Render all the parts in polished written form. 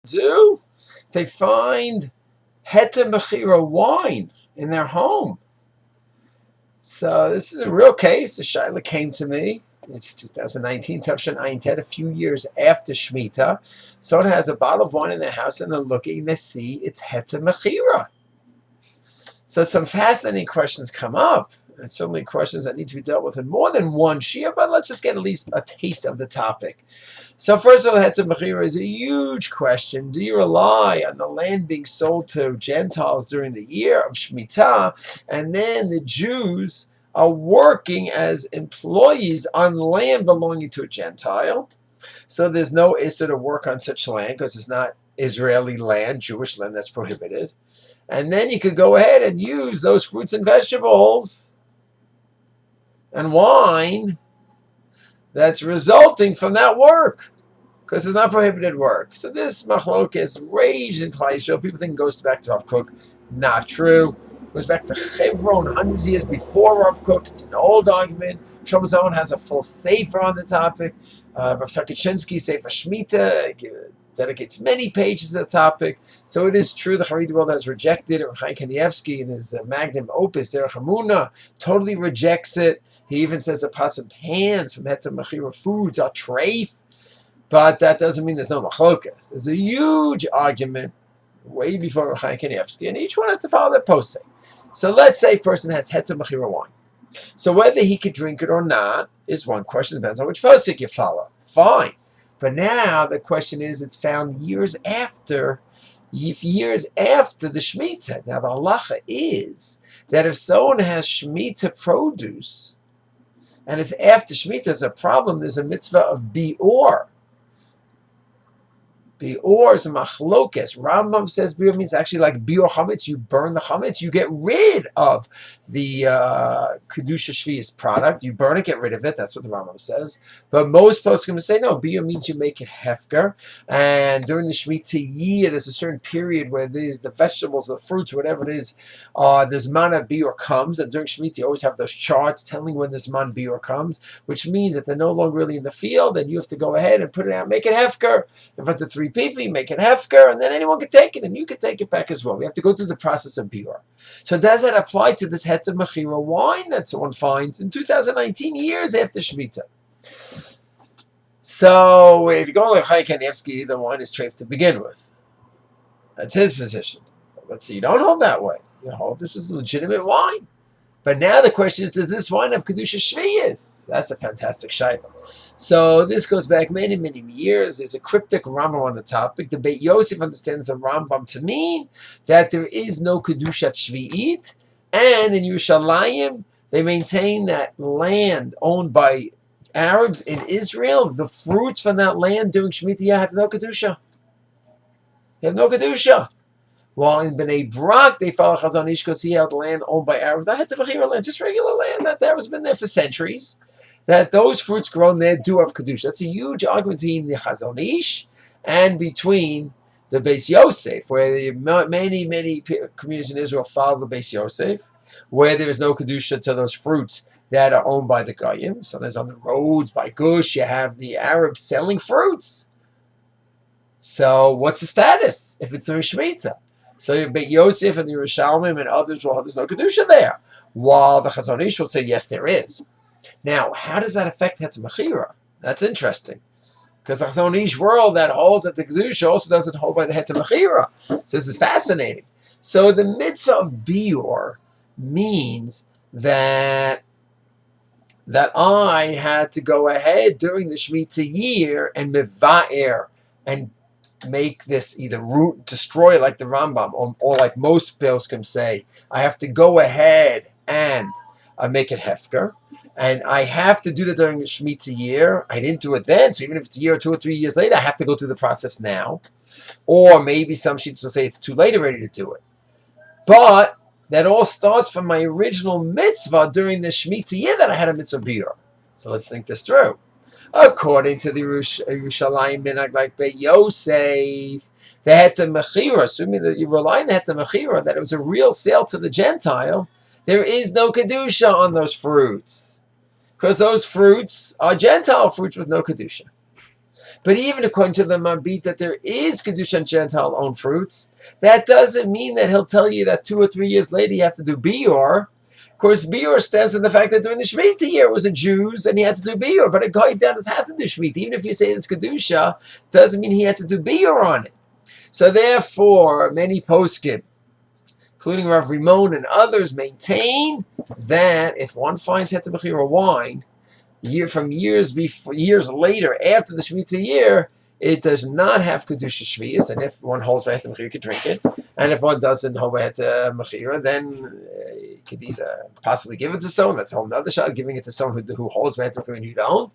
do? They find Heiter Mechira wine in their home. So this is a real case. The Shaila came to me. It's 2019, Tavshan Ayin Ted, a few years after Shemita. Someone has a bottle of wine in their house and they're looking to see it's Heiter Mechira. So some fascinating questions come up. And so many questions that need to be dealt with in more than one shia, but let's just get at least a taste of the topic. So first of all, Heiter Mechira is a huge question. Do you rely on the land being sold to Gentiles during the year of Shemitah, and then the Jews are working as employees on land belonging to a Gentile? So there's no issur to work on such land because it's not Israeli land, Jewish land, that's prohibited. And then you could go ahead and use those fruits and vegetables and wine that's resulting from that work, because it's not prohibited work. So this machlokes raged in Klal Yisrael. People think it goes back to Rav Kook. Not true. It goes back to Chevron, hundreds of years before Rav Kook. It's an old argument. Shlomo Zalman has a full sefer on the topic. Rav Sarkachinsky, Sefer Shmita, dedicates many pages to the topic. So it is true the Haredi world has rejected it. Chaim Kanievsky in his magnum opus, Derech Hamuna, totally rejects it. He even says the pots and pans from Heiter Mechira foods are treif, but that doesn't mean there's no machlokas. There's a huge argument way before Chaim Kanievsky, and each one has to follow their posting. So let's say a person has Heiter Mechira wine. So whether he could drink it or not is one question. Depends on which posting you follow. Fine. But now the question is, it's found years after the Shemitah. Now the halacha is that if someone has Shemitah produce, and it's after Shemitah, there's a problem, there's a mitzvah of bior. Bior is a machlokes. Rambam says bior means actually like bior chametz. You burn the chametz, you get rid of the kedusha shvius product. You burn it, get rid of it. That's what the Rambam says. But most poskim say no. Bior means you make it hefker. And during the Shemitah year, there's a certain period where there's the vegetables, the fruits, whatever it is, the man of bior comes. And during Shemitah, you always have those charts telling when the man bior comes, which means that they're no longer really in the field, and you have to go ahead and put it out, make it hefker in front of 3 people, you make it hefker, and then anyone can take it, and you can take it back as well. We have to go through the process of biur. So does that apply to this Heiter Mechira wine that someone finds in 2019, years after Shemitah? So if you go like Chaim Kanievsky, the wine is treif to begin with. That's his position. Let's see, you don't hold that way. You hold this was legitimate wine. But now the question is, does this wine have kedusha shviyas? That's a fantastic shayla. So this goes back many, many years. There's a cryptic Rambam on the topic. The Beit Yosef understands the Rambam to mean that there is no kedusha shvi'it, and in Yerushalayim they maintain that land owned by Arabs in Israel, the fruits from that land during Shemitah have no kedusha. They have no kedusha. While in Bnei Brak, they follow Chazon Ish because he held land owned by Arabs. Not Heiter Mechira land, just regular land that has been there for centuries. That those fruits grown there do have Kedusha. That's a huge argument between the Chazon Ish and between the Beis Yosef, where many, many communities in Israel follow the Beis Yosef, where there is no Kedusha to those fruits that are owned by the Goyim. So there's on the roads by Gush, you have the Arabs selling fruits. So what's the status if it's a Shemitah? So Beit Yosef and the Yerushalmim and others will, there's no Kedusha there. While the Chazon Ish will say, yes, there is. Now, how does that affect Heiter Mechira? That's interesting. Because the Chazon Ish world that holds that the Kedusha also doesn't hold by the Heiter Mechira. So this is fascinating. So the mitzvah of biur means that I had to go ahead during the Shemitah year and meva'er and make this either root destroy like the Rambam or like most poskim say, I have to go ahead and make it hefker, and I have to do that during the Shemitah year. I didn't do it then, so even if it's a year or 2 or 3 years later, I have to go through the process now. Or maybe some sheets will say it's too late already to do it. But that all starts from my original mitzvah during the Shemitah year that I had a mitzvah biur. So let's think this through. According to the Yerushalayim minhag like Beit Yosef, the Heiter Mechira, assuming that you rely on the Heiter Mechira, that it was a real sale to the Gentile, there is no kedusha on those fruits, because those fruits are Gentile fruits with no kedusha. But even according to the Marbit that there is Kedusha on Gentile-owned fruits, that doesn't mean that he'll tell you that 2 or 3 years later you have to do Bior. Of course, Bior stands on the fact that during the Shemitah year it was a Jews and he had to do Bior. But a guy doesn't have to do Shemitah. Even if you say it's Kedusha, doesn't mean he had to do Bior on it. So therefore, many poskim, including Rav Rimon and others, maintain that if one finds Heter Mechira wine, years later, after the Shemitah year, it does not have Kedusha Shvius, and if one holds by Heter Mechira, you can drink it. And if one doesn't hold by Heter Mechira, then you could either possibly give it to someone, that's a whole other shot, giving it to someone who holds by Heter Mechira and you don't,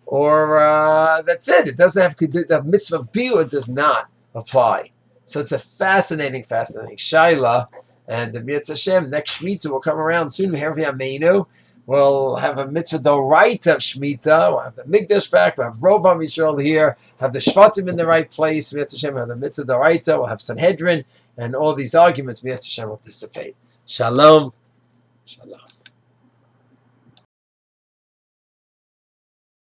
or that's it. It doesn't have the mitzvah of biur does not apply. So it's a fascinating shaila, and the Mitzvah Hashem, next Shmita will come around soon. We have Yameinu. We'll have a mitzvah doraita of Shmita. We'll have the Migdash back. We'll have Rovam Yisrael here. Have the Shvatim in the right place. Mitzvah Hashem. We'll have the mitzvah doraita. We'll have Sanhedrin, and all these arguments. Mitzvah Hashem will dissipate. Shalom. Shalom.